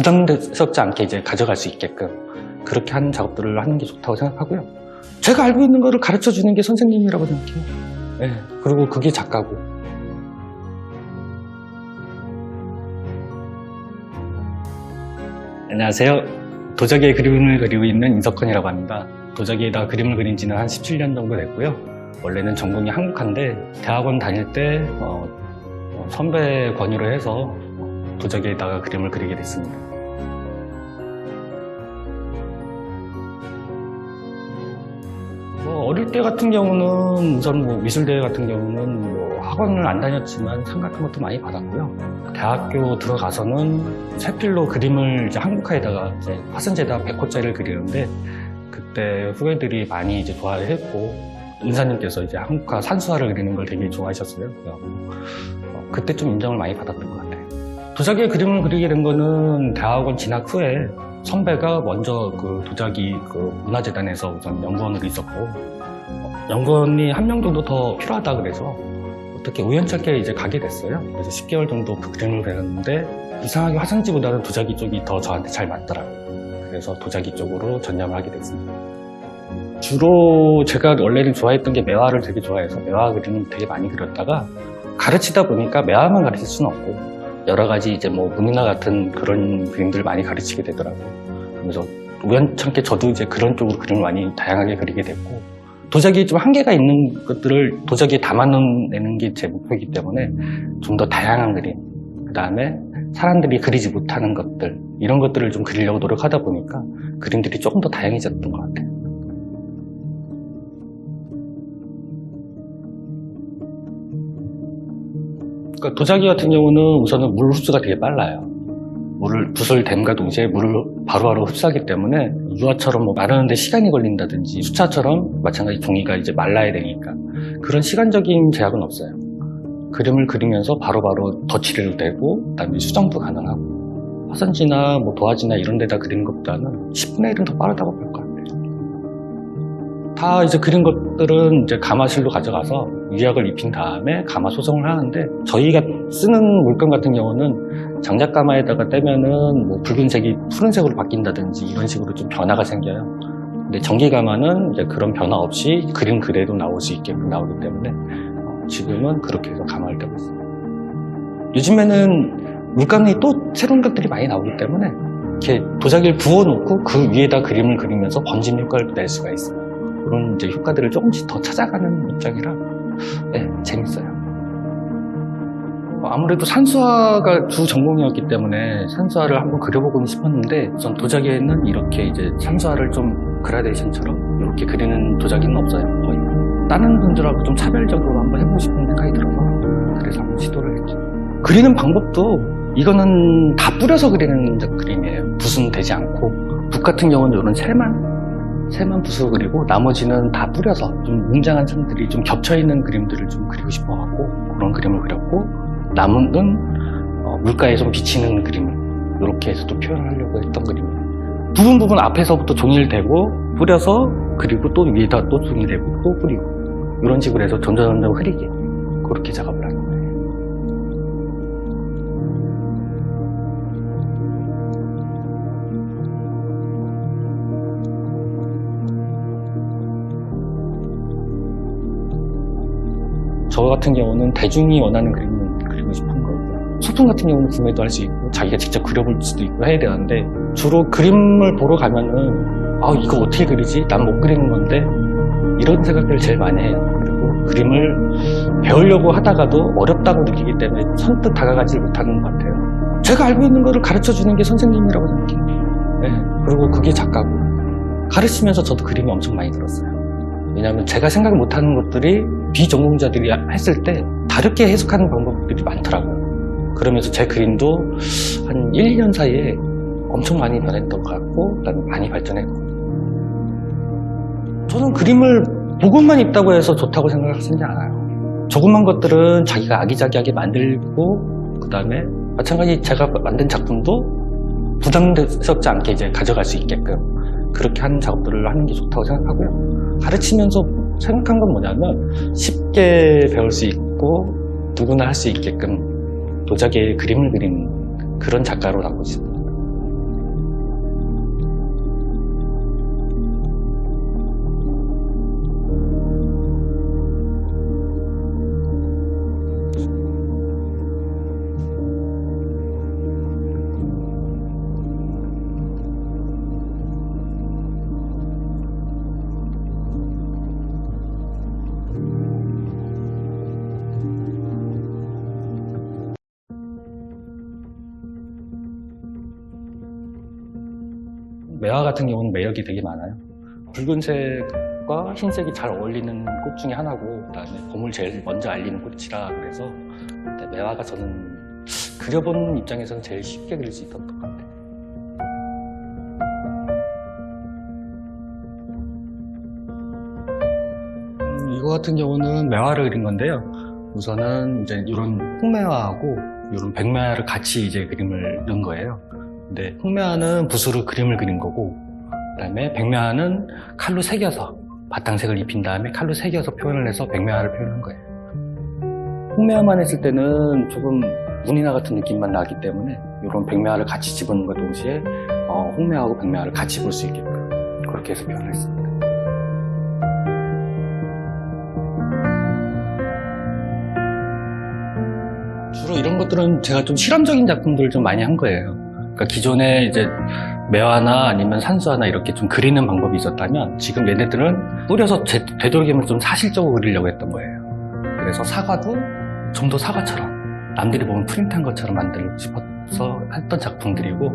부담스럽지 않게 이제 가져갈 수 있게끔 그렇게 하는 작업들을 하는 게 좋다고 생각하고요. 제가 알고 있는 거를 가르쳐 주는 게 선생님이라고 생각해요. 네, 그리고 그게 작가고. 안녕하세요. 도자기에 그림을 그리고 있는 인석헌이라고 합니다. 도자기에다 그림을 그린 지는 한 17년 정도 됐고요. 원래는 전공이 한국화인데 대학원 다닐 때 선배 권유로 해서 도자기에다가 그림을 그리게 됐습니다. 어릴 때 같은 경우는 우선 미술대회 같은 경우는 학원을 안 다녔지만 상 같은 것도 많이 받았고요. 대학교 들어가서는 색필로 그림을 이제 한국화에다가 이제 화선지에다가 100호짜리를 그리는데 그때 후배들이 많이 이제 좋아했고 은사님께서 이제 한국화 산수화를 그리는 걸 되게 좋아하셨어요. 그때 좀 인정을 많이 받았던 것 같아요. 도자기에 그림을 그리게 된 거는 대학원 진학 후에 선배가 먼저 그 도자기 그 문화재단에서 우선 연구원으로 있었고 연구원이 한 명 정도 더 필요하다 그래서 어떻게 우연찮게 이제 가게 됐어요. 그래서 10개월 정도 그 그림을 그렸는데 이상하게 화산지보다는 도자기 쪽이 더 저한테 잘 맞더라고요. 그래서 도자기 쪽으로 전념을 하게 됐습니다. 주로 제가 원래는 좋아했던 게 매화를 되게 좋아해서 매화 그림을 되게 많이 그렸다가 가르치다 보니까 매화만 가르칠 수는 없고 여러 가지 이제 문이나 같은 그런 그림들을 많이 가르치게 되더라고요. 그래서 우연찮게 저도 이제 그런 쪽으로 그림을 많이 다양하게 그리게 됐고 도자기에 좀 한계가 있는 것들을 도자기에 담아내는 게 제 목표이기 때문에 좀 더 다양한 그림, 그 다음에 사람들이 그리지 못하는 것들 이런 것들을 좀 그리려고 노력하다 보니까 그림들이 조금 더 다양해졌던 것 같아요. 그러니까 도자기 같은 경우는 우선은 물 흡수가 되게 빨라요. 붓을 댐과 동시에 물을 바로바로 흡수하기 때문에 유화처럼 마르는데 시간이 걸린다든지 수차처럼 마찬가지 종이가 이제 말라야 되니까 그런 시간적인 제약은 없어요. 그림을 그리면서 바로바로 덧칠해도 되고 그다음에 수정도 가능하고 화선지나 도화지나 이런 데다 그리는 것보다는 10분의 1은 더 빠르다고 볼 것 같아요. 다 이제 그린 것들은 이제 가마실로 가져가서 유약을 입힌 다음에 가마 소성을 하는데 저희가 쓰는 물감 같은 경우는 장작가마에다가 떼면은 붉은색이 푸른색으로 바뀐다든지 이런 식으로 좀 변화가 생겨요. 근데 전기가마는 이제 그런 변화 없이 그림 그대로 나올 수 있게끔 나오기 때문에 지금은 그렇게 해서 가마를 떼고 있습니다. 요즘에는 물감이 또 새로운 것들이 많이 나오기 때문에 이렇게 도자기를 부어놓고 그 위에다 그림을 그리면서 번짐 효과를 낼 수가 있어요. 그런 이제 효과들을 조금씩 더 찾아가는 입장이라 재밌어요. 아무래도 산수화가 주 전공이었기 때문에 산수화를 한번 그려보고는 싶었는데 우선 도자기에는 이렇게 이제 산수화를 좀 그라데이션처럼 이렇게 그리는 도자기는 없어요. 거의 다른 분들하고 좀 차별적으로 한번 해보고 싶은 생각이 들어서 그래서 한번 시도를 했죠. 그리는 방법도 이거는 다 뿌려서 그리는 그림이에요. 붓은 되지 않고 붓 같은 경우는 이런 새만 붓으로 그리고 나머지는 다 뿌려서 좀 웅장한 선들이 좀 겹쳐있는 그림들을 좀 그리고 싶어갖고 그런 그림을 그렸고 남은 물가에 좀 비치는 그림을 이렇게 해서 또 표현을 하려고 했던 그림이에요. 부분 앞에서부터 종이를 대고 뿌려서 그리고 또 위에다 또 종이 대고 또 뿌리고 이런 식으로 해서 점점 흐리게 그렇게 작업을 하는 거예요. 저 같은 경우는 대중이 원하는 그림을 그리고 싶은 거고 소품 같은 경우는 구매도 할 수 있고 자기가 직접 그려볼 수도 있고 해야 되는데 주로 그림을 보러 가면은 이거 어떻게 그리지? 난 못 그리는 건데 이런 생각들을 제일 많이 해요. 그리고 그림을 배우려고 하다가도 어렵다고 느끼기 때문에 선뜻 다가가지 못하는 것 같아요. 제가 알고 있는 거를 가르쳐 주는 게 선생님이라고 생각해요. 그리고 그게 작가고 가르치면서 저도 그림이 엄청 많이 들었어요. 왜냐하면 제가 생각 못하는 것들이 비전공자들이 했을 때 다르게 해석하는 방법들이 많더라고요. 그러면서 제 그림도 한 1, 2년 사이에 엄청 많이 변했던 것 같고 그다음에 많이 발전했고 저는 그림을 보고만 있다고 해서 좋다고 생각하지 않아요. 조그만 것들은 자기가 아기자기하게 만들고 그다음에 마찬가지 제가 만든 작품도 부담스럽지 않게 이제 가져갈 수 있게끔 그렇게 하는 작업들을 하는 게 좋다고 생각하고요. 가르치면서 생각한 건 뭐냐면 쉽게 배울 수 있고 누구나 할 수 있게끔 도자기에 그림을 그리는 그런 작가로 남고 싶습니다. 매화 같은 경우는 매력이 되게 많아요. 붉은색과 흰색이 잘 어울리는 꽃 중에 하나고, 그다음에 봄을 제일 먼저 알리는 꽃이라 그래서 매화가 저는 그려보는 입장에서는 제일 쉽게 그릴 수 있었던 것 같아요. 이거 같은 경우는 매화를 그린 건데요. 우선은 이제 이런 홍매화하고 이런 백매화를 같이 이제 그림을 넣은 거예요. 근데 홍매화는 붓으로 그림을 그린 거고, 그다음에 백매화는 칼로 새겨서 바탕색을 입힌 다음에 칼로 새겨서 표현을 해서 백매화를 표현한 거예요. 홍매화만 했을 때는 조금 무늬나 같은 느낌만 나기 때문에 이런 백매화를 같이 집어넣은 것 동시에 홍매화하고 백매화를 같이 볼 수 있게끔 그렇게 해서 표현을 했습니다. 주로 이런 것들은 제가 좀 실험적인 작품들을 좀 많이 한 거예요. 그러니까 기존에 이제 매화나 아니면 산수화나 이렇게 좀 그리는 방법이 있었다면, 지금 얘네들은 뿌려서 되도록이면 좀 사실적으로 그리려고 했던 거예요. 그래서 사과도 좀 더 사과처럼, 남들이 보면 프린트한 것처럼 만들고 싶어서 했던 작품들이고,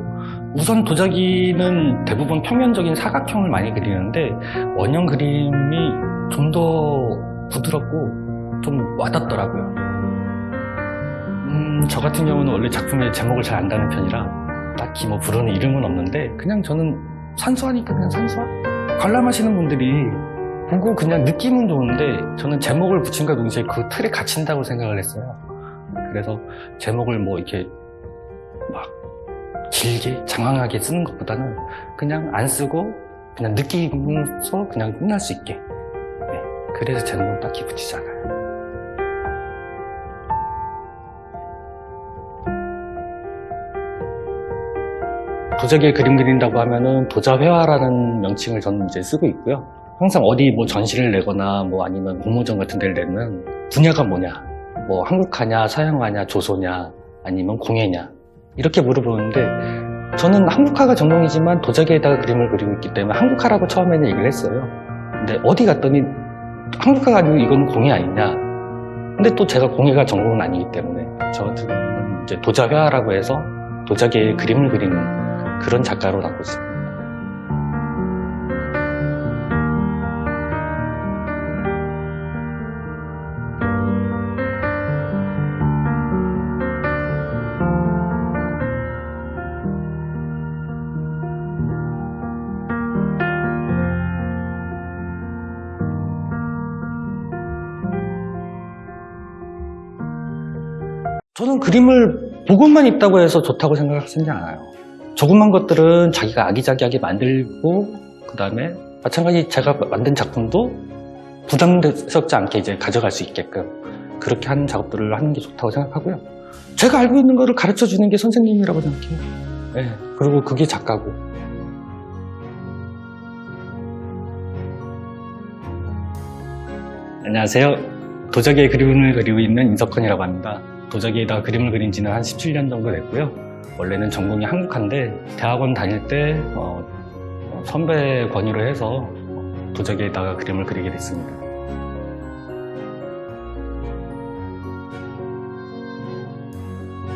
우선 도자기는 대부분 평면적인 사각형을 많이 그리는데 원형 그림이 좀 더 부드럽고 좀 와닿더라고요. 저 같은 경우는 원래 작품의 제목을 잘 안다는 편이라 딱히 뭐 부르는 이름은 없는데, 그냥 저는 산수하니까 그냥 산수화? 관람하시는 분들이 보고 그냥 느낌은 좋은데 저는 제목을 붙임과 동시에 그 틀에 갇힌다고 생각을 했어요. 그래서 제목을 뭐 이렇게 막 길게 장황하게 쓰는 것보다는 그냥 안 쓰고 그냥 느끼면서 그냥 끝날 수 있게, 네, 그래서 제목을 딱히 붙이지 않아요. 도자기에 그림 그린다고 하면은 도자회화라는 명칭을 저는 이제 쓰고 있고요. 항상 어디 뭐 전시를 내거나 뭐 아니면 공모전 같은 데를 내면 분야가 뭐냐, 뭐 한국화냐, 서양화냐, 조소냐, 아니면 공예냐 이렇게 물어보는데, 저는 한국화가 전공이지만 도자기에다가 그림을 그리고 있기 때문에 한국화라고 처음에는 얘기를 했어요. 근데 어디 갔더니 한국화가 아니고 이건 공예 아니냐. 근데 또 제가 공예가 전공은 아니기 때문에 저 같은 경우는 이제 도자회화라고 해서 도자기에 그림을 그리는 그런 작가로 나고 있습니다. 저는 그림을 보고만 있다고 해서 좋다고 생각하지 않아요. 조그만 것들은 자기가 아기자기하게 만들고, 그 다음에 마찬가지 제가 만든 작품도 부담스럽지 않게 이제 가져갈 수 있게끔 그렇게 하는 작업들을 하는 게 좋다고 생각하고요. 제가 알고 있는 거를 가르쳐 주는 게 선생님이라고 생각해요. 네, 그리고 그게 작가고. 안녕하세요. 도자기에 그림을 그리고 있는 인석헌이라고 합니다. 도자기에다가 그림을 그린 지는 한 17년 정도 됐고요. 원래는 전공이 한국화인데 대학원 다닐 때 선배 권유로 해서 도자기에다가 그림을 그리게 됐습니다.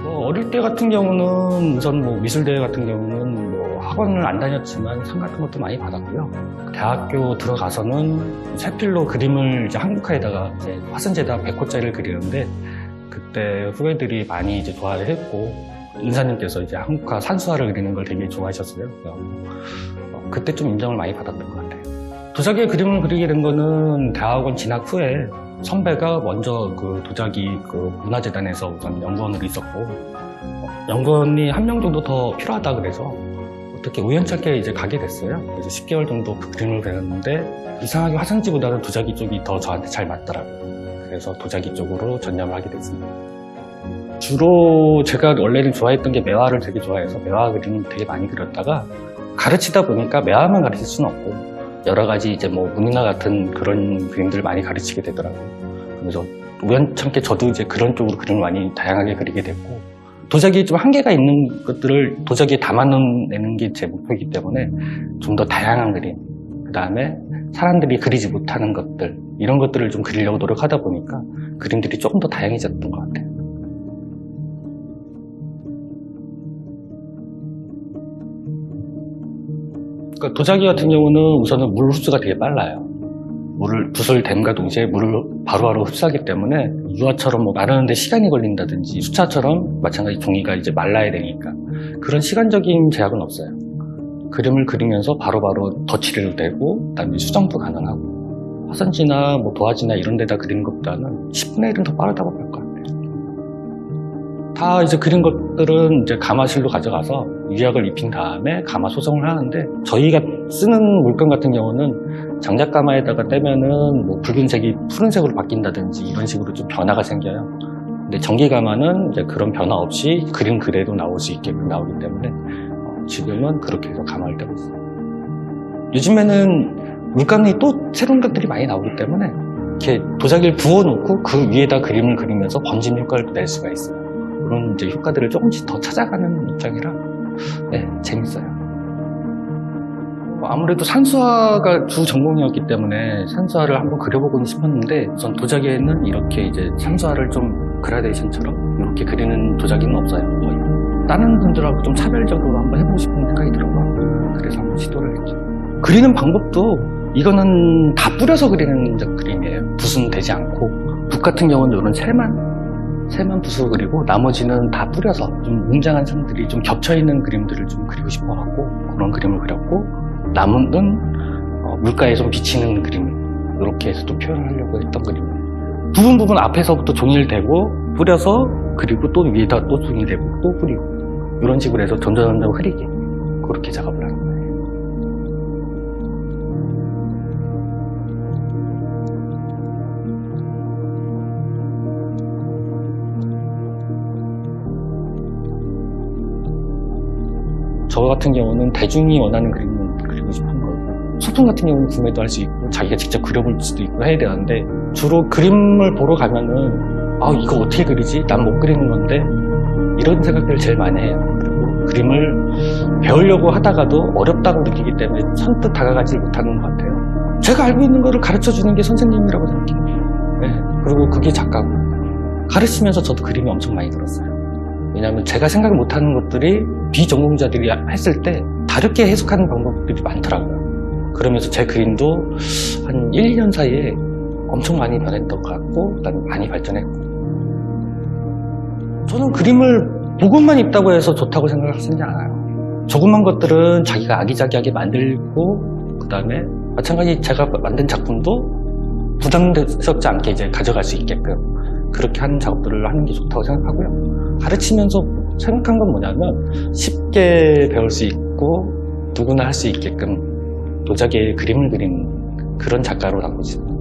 어릴 때 같은 경우는 우선 뭐 미술대회 같은 경우는 뭐 학원을 안 다녔지만 상 같은 것도 많이 받았고요. 대학교 들어가서는 색필로 그림을 이제 한국화에다가 이제 화선지에다가 100호짜리를 그리는데, 그때 후배들이 많이 이제 좋아를 했고, 은사님께서 이제 한국화 산수화를 그리는 걸 되게 좋아하셨어요. 그때 좀 인정을 많이 받았던 것 같아요. 도자기에 그림을 그리게 된 거는 대학원 진학 후에 선배가 먼저 그 도자기 그 문화재단에서 우선 연구원으로 있었고, 연구원이 한 명 정도 더 필요하다 그래서 어떻게 우연찮게 이제 가게 됐어요. 그래서 10개월 정도 그 그림을 배웠는데 이상하게 화산지보다는 도자기 쪽이 더 저한테 잘 맞더라고요. 그래서 도자기 쪽으로 전념을 하게 됐습니다. 주로 제가 원래는 좋아했던 게 매화를 되게 좋아해서 매화 그림을 되게 많이 그렸다가, 가르치다 보니까 매화만 가르칠 수는 없고 여러 가지 이제 뭐 무늬나 같은 그런 그림들을 많이 가르치게 되더라고요. 그래서 우연찮게 저도 이제 그런 쪽으로 그림을 많이 다양하게 그리게 됐고, 도자기에 좀 한계가 있는 것들을 도자기에 담아내는 게 제 목표이기 때문에 좀 더 다양한 그림, 그 다음에 사람들이 그리지 못하는 것들, 이런 것들을 좀 그리려고 노력하다 보니까 그림들이 조금 더 다양해졌던 것 같아요. 그러니까 도자기 같은 경우는 우선은 물 흡수가 되게 빨라요. 물을 붓을 댐과 동시에 물을 바로바로 흡수하기 때문에 유화처럼 뭐 마르는데 시간이 걸린다든지 수차처럼 마찬가지 종이가 이제 말라야 되니까 그런 시간적인 제약은 없어요. 그림을 그리면서 바로바로 덧칠해도 되고 그다음에 수정도 가능하고 화선지나 뭐 도화지나 이런 데다 그리는 것보다는 10분의 1은 더 빠르다고 볼 것 같아요. 다 이제 그린 것들은 이제 가마실로 가져가서 유약을 입힌 다음에 가마 소성을 하는데 저희가 쓰는 물감 같은 경우는 장작가마에다가 떼면은 뭐 붉은색이 푸른색으로 바뀐다든지 이런 식으로 좀 변화가 생겨요. 근데 전기가마는 이제 그런 변화 없이 그림 그대로 나올 수 있게끔 나오기 때문에 지금은 그렇게 해서 가마를 떼고 있어요. 요즘에는 물감이 또 새로운 것들이 많이 나오기 때문에 이렇게 도자기를 부어놓고 그 위에다 그림을 그리면서 번짐 효과를 낼 수가 있어요. 그런 이제 효과들을 조금씩 더 찾아가는 입장이라 네, 재밌어요. 아무래도 산수화가 주 전공이었기 때문에 산수화를 한번 그려보고는 싶었는데 우선 도자기에는 이렇게 이제 산수화를 좀 그라데이션처럼 이렇게 그리는 도자기는 없어요. 거의. 다른 분들하고 좀 차별적으로 한번 해보고 싶은 생각이 들어서 그래서 한번 시도를 했죠. 그리는 방법도 이거는 다 뿌려서 그리는 그림이에요. 붓은 되지 않고 붓 같은 경우는 이런 새만 붓으로 그리고 나머지는 다 뿌려서 좀 웅장한 선들이 좀 겹쳐있는 그림들을 좀 그리고 싶어갖고 그런 그림을 그렸고 남은 물가에 좀 비치는 그림 이렇게 해서 또 표현을 하려고 했던 그림이에요. 부분 앞에서부터 종이를 대고 뿌려서 그리고 또 위에다 또 종이 대고 또 뿌리고 이런 식으로 해서 점점 흐리게 그렇게 작업을 하는 거예요. 저 같은 경우는 대중이 원하는 그림을 그리고 싶은 거고 소품 같은 경우는 구매도 할 수 있고 자기가 직접 그려볼 수도 있고 해야 되는데 주로 그림을 보러 가면은 이거 어떻게 그리지? 난 못 그리는 건데 이런 생각들을 제일 많이 해요. 그리고 그림을 배우려고 하다가도 어렵다고 느끼기 때문에 선뜻 다가가지 못하는 것 같아요. 제가 알고 있는 거를 가르쳐주는 게 선생님이라고 생각해요. 네. 그리고 그게 작가고 가르치면서 저도 그림이 엄청 많이 들었어요. 왜냐하면 제가 생각 못하는 것들이 비전공자들이 했을 때 다르게 해석하는 방법들이 많더라고요. 그러면서 제 그림도 한 1, 2년 사이에 엄청 많이 변했던 것 같고 그다음에 많이 발전했고 저는 그림을 보고만 있다고 해서 좋다고 생각하지 않아요. 조그만 것들은 자기가 아기자기하게 만들고 그다음에 마찬가지 제가 만든 작품도 부담스럽지 않게 이제 가져갈 수 있게끔 그렇게 하는 작업들을 하는 게 좋다고 생각하고요. 가르치면서 생각한 건 뭐냐면 쉽게 배울 수 있고 누구나 할 수 있게끔 도자기에 그림을 그리는 그런 작가로 남고 싶어요.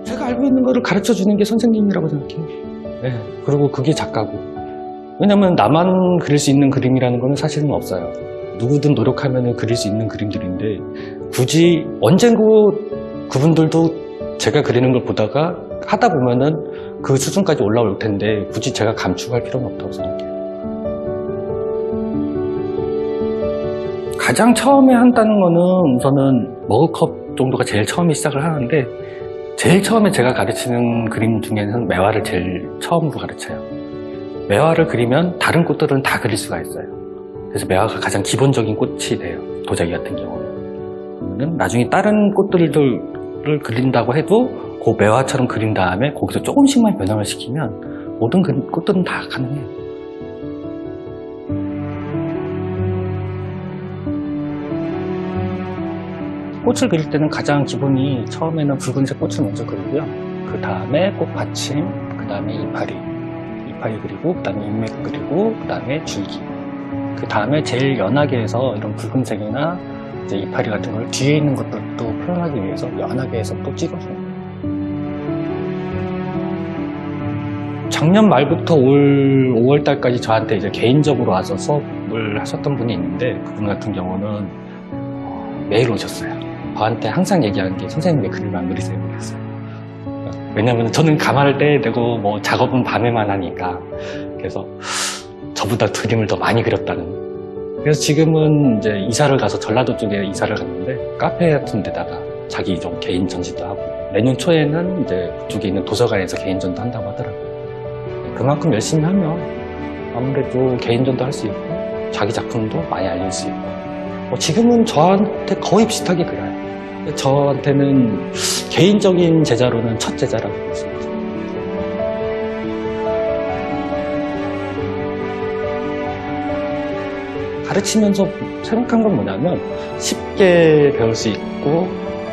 제가 알고 있는 거를 가르쳐주는 게 선생님이라고 생각해요. 네. 그리고 그게 작가고. 왜냐면 나만 그릴 수 있는 그림이라는 거는 사실은 없어요. 누구든 노력하면 그릴 수 있는 그림들인데 굳이 언젠고 그분들도 제가 그리는 걸 보다가 하다 보면은 그 수준까지 올라올 텐데 굳이 제가 감축할 필요는 없다고 생각해요. 가장 처음에 한다는 거는 우선은 머그컵 정도가 제일 처음에 시작을 하는데 제일 처음에 제가 가르치는 그림 중에는 매화를 제일 처음으로 가르쳐요. 매화를 그리면 다른 꽃들은 다 그릴 수가 있어요. 그래서 매화가 가장 기본적인 꽃이 돼요. 도자기 같은 경우는. 나중에 다른 꽃들을 그린다고 해도 그 매화처럼 그린 다음에 거기서 조금씩만 변형을 시키면 모든 꽃들은 다 가능해요. 꽃을 그릴 때는 가장 기본이 처음에는 붉은색 꽃을 먼저 그리고요. 그 다음에 꽃받침, 그 다음에 이파리 그리고 그 다음에 인맥 그리고 그 다음에 줄기. 그 다음에 제일 연하게 해서 이런 붉은색이나 이제 이파리 같은 걸 뒤에 있는 것들도 표현하기 위해서 연하게 해서 또 찍어줘요. 작년 말부터 올 5월 달까지 저한테 이제 개인적으로 와서 수업을 하셨던 분이 있는데 그분 같은 경우는 매일 오셨어요. 저한테 항상 얘기하는 게 선생님 왜 그림 안 그리세요? 그랬어요. 왜냐면 저는 가마를 떼야 되고 뭐 작업은 밤에만 하니까. 그래서 저보다 그림을 더 많이 그렸다는. 그래서 지금은 이제 이사를 가서 전라도 쪽에 이사를 갔는데 카페 같은 데다가 자기 좀 개인 전시도 하고 내년 초에는 이제 그쪽에 있는 도서관에서 개인전도 한다고 하더라고요. 그만큼 열심히 하면 아무래도 개인전도 할 수 있고 자기 작품도 많이 알릴 수 있고 지금은 저한테 거의 비슷하게 그려요. 저한테는 개인적인 제자로는 첫 제자라고 볼 수 있죠. 가르치면서 생각한 건 뭐냐면 쉽게 배울 수 있고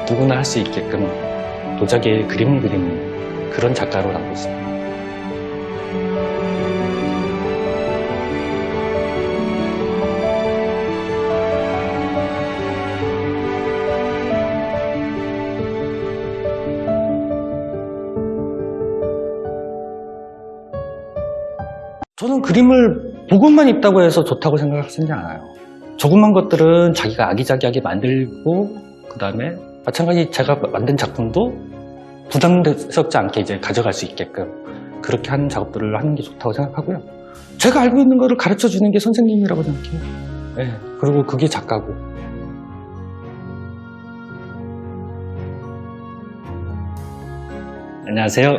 누구나 할 수 있게끔 도자기에 그림을 그리는 그런 작가로 나오고 있습니다. 저는 그림을 보고만 있다고 해서 좋다고 생각하지 않아요. 조그만 것들은 자기가 아기자기하게 만들고 그 다음에 마찬가지 제가 만든 작품도 부담스럽지 않게 이제 가져갈 수 있게끔 그렇게 하는 작업들을 하는 게 좋다고 생각하고요. 제가 알고 있는 거를 가르쳐 주는 게 선생님이라고 생각해요. 네, 그리고 그게 작가고. 안녕하세요.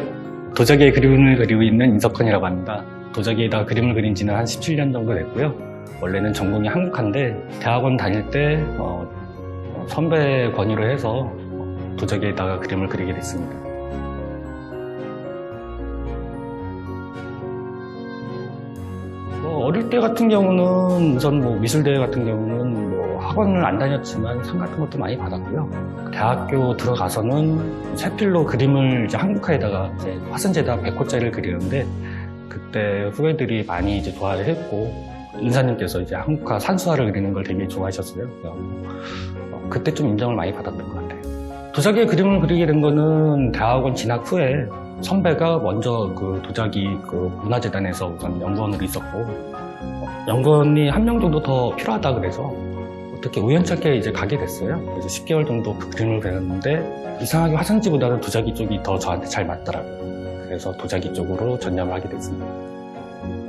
도자기에 그림을 그리고 있는 인석헌이라고 합니다. 도자기에다가 그림을 그린 지는 한 17년 정도 됐고요. 원래는 전공이 한국화인데 대학원 다닐 때 선배 권유로 해서 도자기에다가 그림을 그리게 됐습니다. 어릴 때 같은 경우는 우선 미술대회 같은 경우는 학원을 안 다녔지만 상 같은 것도 많이 받았고요. 대학교 들어가서는 색필로 그림을 이제 한국화에다가 이제 화선지에다가 100호짜리를 그리는데 그때 후배들이 많이 이제 좋아를 했고 인사님께서 이제 한국화 산수화를 그리는 걸 되게 좋아하셨어요. 그때 좀 인정을 많이 받았던 것 같아요. 도자기에 그림을 그리게 된 거는 대학원 진학 후에 선배가 먼저 그 도자기 그 문화재단에서 우선 연구원으로 있었고 연구원이 한 명 정도 더 필요하다 그래서 어떻게 우연찮게 이제 가게 됐어요. 그래서 10개월 정도 그 그림을 배웠는데 이상하게 화산지보다는 도자기 쪽이 더 저한테 잘 맞더라고요. 그래서 도자기 쪽으로 전념을 하게 됐습니다.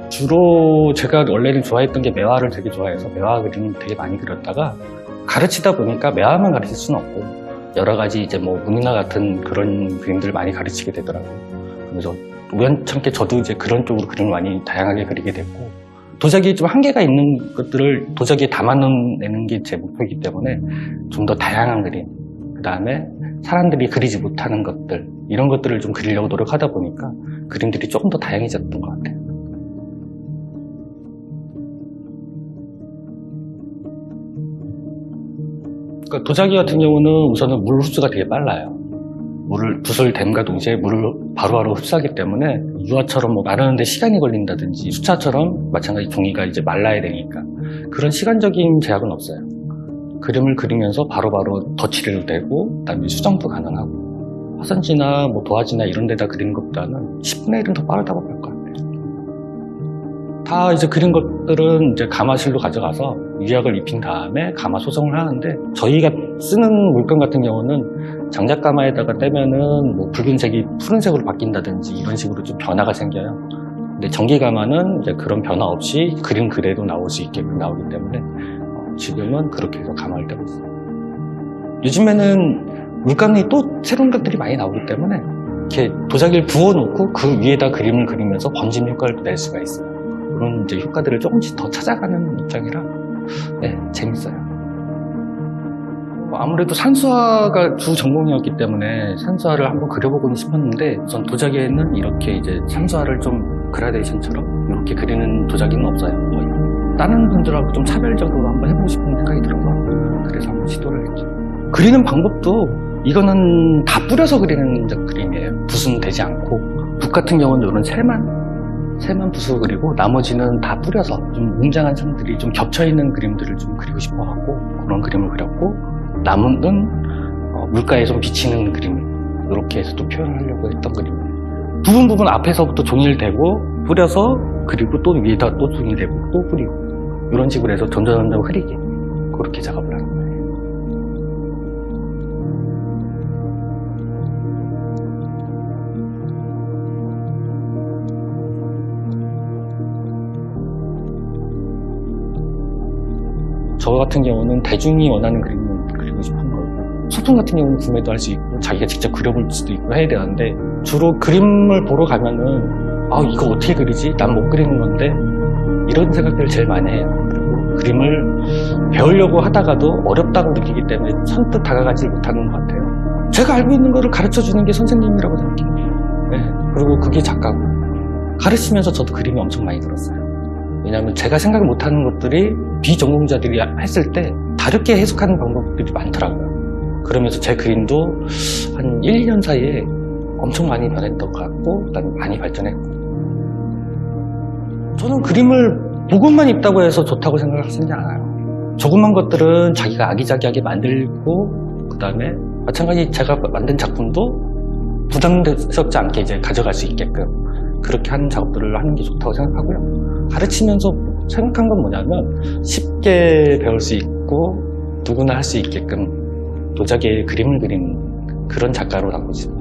주로 제가 원래는 좋아했던 게 매화를 되게 좋아해서 매화 그림을 되게 많이 그렸다가 가르치다 보니까 매화만 가르칠 수는 없고 여러 가지 이제 문이나 같은 그런 그림들을 많이 가르치게 되더라고요. 그래서 우연찮게 저도 이제 그런 쪽으로 그림을 많이 다양하게 그리게 됐고 도자기에 좀 한계가 있는 것들을 도자기에 담아내는 게 제 목표이기 때문에 좀 더 다양한 그림, 그 다음에 사람들이 그리지 못하는 것들 이런 것들을 좀 그리려고 노력하다 보니까 그림들이 조금 더 다양해졌던 것 같아요. 그러니까 도자기 같은 경우는 우선은 물 흡수가 되게 빨라요. 붓을 댐과 동시에 물을 바로바로 흡수하기 때문에 유화처럼 마르는데 시간이 걸린다든지 수차처럼 마찬가지 종이가 이제 말라야 되니까 그런 시간적인 제약은 없어요. 그림을 그리면서 바로바로 덧칠해도 되고 그다음에 수정도 가능하고 화선지나 도화지나 이런 데다 그리는 것보다는 10분의 1은 더 빠르다고 볼 것 같아요. 다 이제 그린 것들은 이제 가마실로 가져가서 유약을 입힌 다음에 가마 소성을 하는데 저희가 쓰는 물감 같은 경우는 장작가마에다가 떼면은 붉은색이 푸른색으로 바뀐다든지 이런 식으로 좀 변화가 생겨요. 근데 전기가마는 이제 그런 변화 없이 그림 그대로 나올 수 있게끔 나오기 때문에 지금은 그렇게 해서 가마를 떼고 있어요. 요즘에는 물감이 또 새로운 것들이 많이 나오기 때문에 이렇게 도자기를 부어놓고 그 위에다 그림을 그리면서 번짐 효과를 낼 수가 있어요. 그런 이제 효과들을 조금씩 더 찾아가는 입장이라 재밌어요. 아무래도 산수화가 주 전공이었기 때문에 산수화를 한번 그려보고는 싶었는데 우선 도자기에는 이렇게 이제 산수화를 좀 그라데이션처럼 이렇게 그리는 도자기는 없어요. 거의. 다른 분들하고 좀 차별적으로 한번 해보고 싶은 생각이 들어서 그래서 한번 시도를 했죠. 그리는 방법도 이거는 다 뿌려서 그리는 그림이에요. 붓은 되지 않고 붓 같은 경우는 이런 새만 붓으로 그리고 나머지는 다 뿌려서 좀 웅장한 선들이 좀 겹쳐있는 그림들을 좀 그리고 싶어갖고 그런 그림을 그렸고 나무는 물가에 좀 비치는 그림을 이렇게 해서 또 표현을 하려고 했던 그림이에요. 부분 앞에서부터 종이를 대고 뿌려서 그리고 또 위에다 또 종이 대고 또 뿌리고 이런 식으로 해서 점점 흐리게 그렇게 작업을 하는 거예요. 저 같은 경우는 대중이 원하는 그림을 그리고 싶은 거고, 소품 같은 경우는 구매도 할 수 있고 자기가 직접 그려볼 수도 있고 해야 되는데, 주로 그림을 보러 가면은 이거 어떻게 그리지? 난 못 그리는 건데, 이런 생각들을 제일 많이 해요. 그리고 그림을 배우려고 하다가도 어렵다고 느끼기 때문에 선뜻 다가가지 못하는 것 같아요. 제가 알고 있는 거를 가르쳐 주는 게 선생님이라고 생각해요. 네. 그리고 그게 작가고, 가르치면서 저도 그림이 엄청 많이 들었어요. 왜냐하면 제가 생각 못하는 것들이 비전공자들이 했을 때 다르게 해석하는 방법들이 많더라고요. 그러면서 제 그림도 한 1, 2년 사이에 엄청 많이 변했던 것 같고, 그다음에 많이 발전했고. 저는 그림을 보고만 있다고 해서 좋다고 생각하지 않아요. 조그만 것들은 자기가 아기자기하게 만들고, 그다음에 마찬가지 제가 만든 작품도 부담스럽지 않게 이제 가져갈 수 있게끔 그렇게 하는 작업들을 하는 게 좋다고 생각하고요. 가르치면서 생각한 건 뭐냐면, 쉽게 배울 수 있고 누구나 할 수 있게끔 도자기에 그림을 그리는 그런 작가로 남고 싶어요.